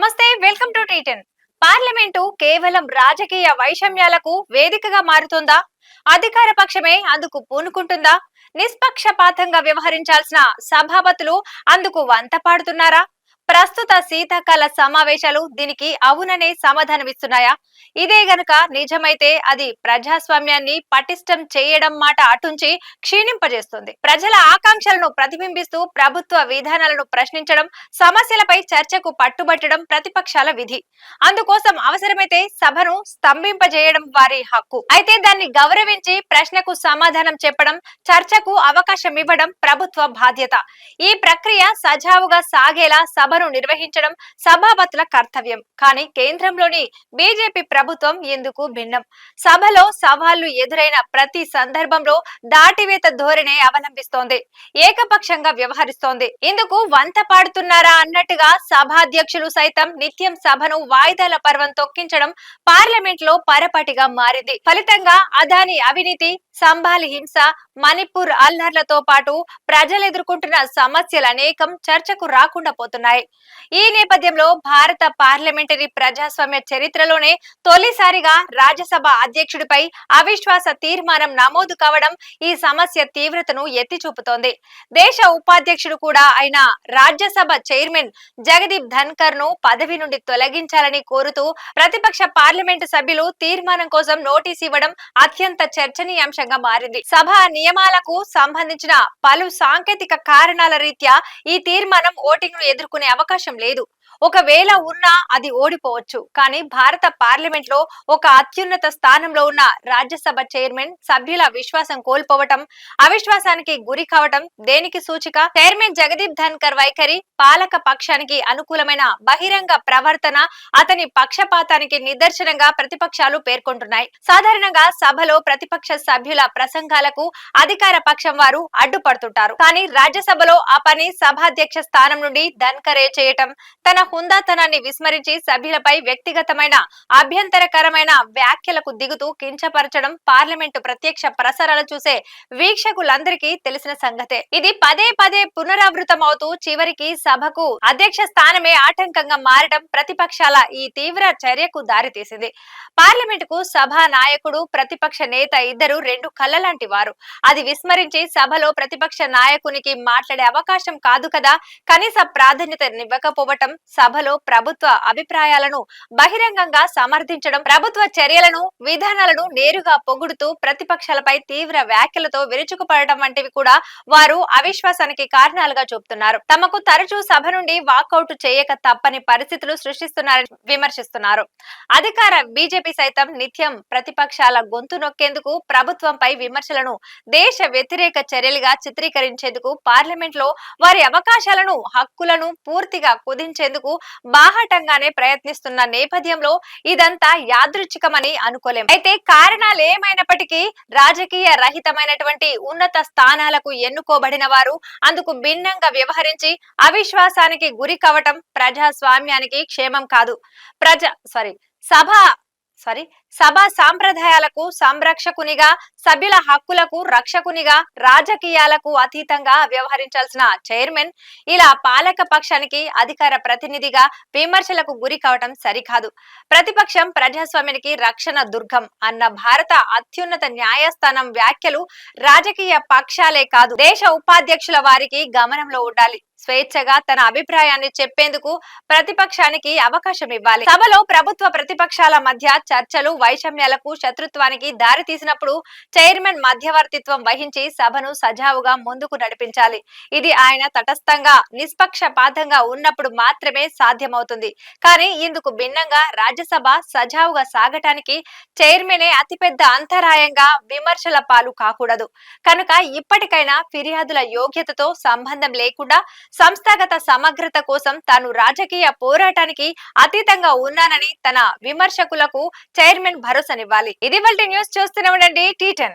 నమస్తే, welcome to T10. Parliament కేవలం రాజకీయ వైషమ్యాలకు వేదికగా మారుతుందా? అధికార పక్షమే అందుకు పూనుకుంటుందా? నిష్పక్షపాతంగా వ్యవహరించాల్సిన సభాపతులు అందుకు వంత పాడుతున్నారా? ప్రస్తుత శీతాకాల సమావేశాలు దీనికి అవుననే సమాధానమిస్తున్నాయా? ఇదే గనుక నిజమైతే అది ప్రజాస్వామ్యాన్ని పటిష్టం చేయడం మాట అటుంచి క్షీణింపజేస్తుంది. ప్రజల ఆకాంక్షలను ప్రతిబింబిస్తూ ప్రభుత్వ విధానాలను ప్రశ్నించడం, సమస్యలపై చర్చకు పట్టుబట్టడం ప్రతిపక్షాల విధి. అందుకోసం అవసరమైతే సభను స్తంభింపజేయడం వారి హక్కు. అయితే దాన్ని గౌరవించి ప్రశ్నకు సమాధానం చెప్పడం, చర్చకు అవకాశం ఇవ్వడం ప్రభుత్వ బాధ్యత. ఈ ప్రక్రియ సజావుగా సాగేలా సభను నిర్వహించడం సభాపతుల కర్తవ్యం. కానీ కేంద్రంలోని బీజేపీ ప్రభుత్వం ఎందుకు భిన్నం. సభలో సవాళ్లు ఎదురైన ప్రతి సందర్భంలో దాటివేత ధోరణి అవలంబిస్తోంది, ఏకపక్షంగా వ్యవహరిస్తోంది. ఇందుకు వంత పాడుతున్నారా అన్నట్టుగా సభాధ్యక్షులు సైతం నిత్యం సభను వాయిదాల పర్వం తొక్కించడం పార్లమెంట్ లో పరపటిగా మారింది. ఫలితంగా అదాని అవినీతి, సంభాలి హింస, మణిపూర్ అల్లర్లతో పాటు ప్రజలు ఎదుర్కొంటున్న సమస్యలు అనేకం చర్చకు రాకుండా పోతున్నాయి. ఈ నేపథ్యంలో భారత పార్లమెంటరీ ప్రజాస్వామ్య చరిత్రలోనే తొలిసారిగా రాజ్యసభ అధ్యక్షుడిపై అవిశ్వాస తీర్మానం నమోదు కావడం ఈ సమస్య తీవ్రతను ఎత్తి చూపుతోంది. దేశ ఉపాధ్యక్షుడు కూడా అయిన రాజ్యసభ చైర్మన్ జగదీప్ ధన్కర్ ను పదవి నుండి తొలగించాలని కోరుతూ ప్రతిపక్ష పార్లమెంటు సభ్యులు తీర్మానం కోసం నోటీసు ఇవ్వడం అత్యంత చర్చనీయాంశంగా మారింది. సభ నియమాలకు సంబంధించిన పలు సాంకేతిక కారణాల రీత్యా ఈ తీర్మానం ఓటింగ్ ను ఎదుర్కొనే అవకాశం లేదు. ఒకవేళ ఉన్నా అది ఓడిపోవచ్చు. కానీ భారత పార్లమెంట్ లో ఒక అత్యున్నత స్థానంలో ఉన్న రాజ్యసభ చైర్మన్ సభ్యుల విశ్వాసం కోల్పోవటం, అవిశ్వాసానికి గురి కావటం దేనికి సూచిక? చైర్మన్ జగదీప్ ధన్కర్ వైఖరి, పాలక పక్షానికి అనుకూలమైన బహిరంగ ప్రవర్తన అతని పక్షపాతానికి నిదర్శనంగా ప్రతిపక్షాలు పేర్కొంటున్నాయి. సాధారణంగా సభలో ప్రతిపక్ష సభ్యుల ప్రసంగాలకు అధికార పక్షం వారు అడ్డుపడుతుంటారు. కానీ రాజ్యసభలో ఆ పని సభాధ్యక్ష స్థానం నుండి ధన్కరే చేయటం, తన హుందాతనాన్ని విస్మరించి సభ్యులపై వ్యక్తిగతమైన అభ్యంతరకరమైన వ్యాఖ్యలకు దిగుతూ కించపరచడం పార్లమెంటు ప్రత్యక్ష ప్రసారాలు చూసే వీక్షకులందరికీ తెలిసిన సంగతే. ఇది పదే పదే పునరావృతం అవుతూ చివరికి సభకు అధ్యక్ష స్థానమే ఆటంకంగా మారడం ప్రతిపక్షాల ఈ తీవ్ర చర్యకు దారితీసింది. పార్లమెంటుకు సభా నాయకుడు, ప్రతిపక్ష నేత ఇద్దరు రెండు కళ్ళ లాంటి వారు. అది విస్మరించి సభలో ప్రతిపక్ష నాయకునికి మాట్లాడే అవకాశం కాదు కదా. కనీస ప్రాధాన్యతనివ్వకపోవటం, సభలో ప్రభుత్వ అభిప్రాయాలను బహిరంగంగా సమర్థించడం, ప్రభుత్వ చర్యలను, విధానాలను నేరుగా పొగుడుతూ ప్రతిపక్షాలపై తీవ్ర వ్యాఖ్యలతో విరుచుకుపడటం వంటివి కూడా వారు అవిశ్వాసానికి కారణాలుగా చూపుతున్నారు. తమకు తరచూ సభ నుండి వాకౌట్ చేయక తప్పని పరిస్థితులు సృష్టిస్తున్నారని విమర్శిస్తున్నారు. అధికార బీజేపీ సైతం నిత్యం ప్రతిపక్షాల గొంతు నొక్కేందుకు, ప్రభుత్వంపై విమర్శలను దేశ వ్యతిరేక చర్యలుగా చిత్రీకరించేందుకు పార్లమెంట్ లో వారి అవకాశాలను, హక్కులను పూర్తిగా కుదించేందుకు బాహాటంగానే ప్రయత్నిస్తున్న నేపథ్యంలో ఇదంతా యాదృచ్ఛికమని అనుకోలేం. అయితే కారణాలు ఏమైనప్పటికీ రాజకీయ రహితమైనటువంటి ఉన్నత స్థానాలకు ఎన్నుకోబడిన వారు అందుకు భిన్నంగా వ్యవహరించి అవిశ్వాసానికి గురి కావటం ప్రజాస్వామ్యానికి క్షేమం కాదు. సభా సాంప్రదాయాలకు సంరక్షకునిగా, సభ్యుల హక్కులకు రక్షకునిగా, రాజకీయాలకు అతీతంగా వ్యవహరించాల్సిన చైర్మన్ ఇలా పాలక పక్షానికి అధికార ప్రతినిధిగా విమర్శలకు గురి కావటం సరికాదు. ప్రతిపక్షం ప్రజాస్వామ్యానికి రక్షణ దుర్గం అన్న భారత అత్యున్నత న్యాయస్థానం వ్యాఖ్యలు రాజకీయ పక్షాలే కాదు, దేశ ఉపాధ్యక్షుల వారికి గమనంలో ఉండాలి. స్వేచ్ఛగా తన అభిప్రాయాన్ని చెప్పేందుకు ప్రతిపక్షానికి అవకాశం ఇవ్వాలి. సభలో ప్రభుత్వ ప్రతిపక్షాల మధ్య చర్చలు వైషమ్యాలకు, శత్రుత్వానికి దారి తీసినప్పుడు చైర్మన్ మధ్యవర్తిత్వం వహించి సభను సజావుగా ముందుకు నడిపించాలి. ఇది ఆయన తటస్థంగా, నిష్పక్షపాతంగా ఉన్నప్పుడు మాత్రమే సాధ్యమవుతుంది. కానీ ఇందుకు భిన్నంగా రాజ్యసభ సజావుగా సాగటానికి చైర్మనే అతిపెద్ద అంతరాయంగా, విమర్శల పాలు కాకూడదు. కనుక ఇప్పటికైనా ఫిర్యాదుల యోగ్యతతో సంబంధం లేకుండా సంస్థాగత సమగ్రత కోసం తాను రాజకీయ పోరాటానికి అతీతంగా ఉన్నానని తన విమర్శకులకు చైర్మన్ భరోసానివ్వాలి. ఇది వాళ్ళ న్యూస్. చూస్తూనే ఉండండి టీ10.